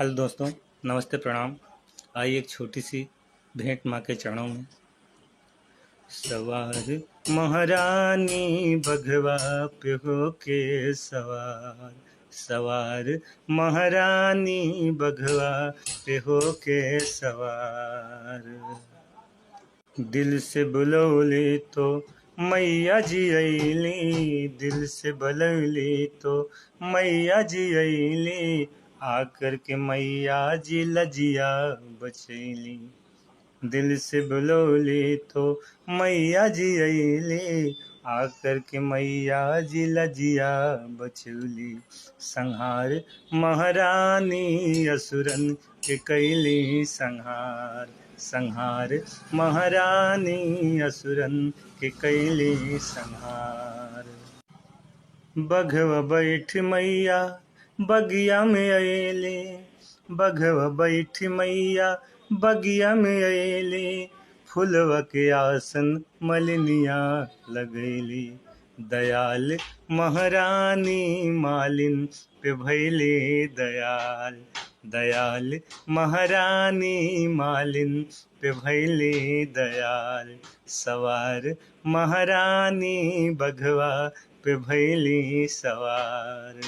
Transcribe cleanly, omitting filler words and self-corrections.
Hello दोस्तों, नमस्ते, प्रणाम। आइए एक छोटी सी भेंट माँ के चरणों में। सवार महारानी बघवा पे होके सवार, सवार महारानी बघवा पे होके सवार। दिल से बुलौली तो मैया जी अइली, दिल से बुलौली तो मैया जी अइली, आकर के मैया जी लजिया बचैली। दिल से बुलौली तो मैया जी अइली, आकर के मैया जी लजिया बचौली। संहार महारानी असुरन के कैली संहार, संहार महारानी असुरन के कैली संहार। बघवा बैठ मैया बगिया में अइले, बघवा बैठ मैया बगिया में अइले, फुलवा के आसन मलिनिया लगैली। दयाल महारानी मालिन पे भैले दयाल, दयाल महारानी मालिन पे भैले दयाल। सवार महारानी बघवा पे भैली सवार।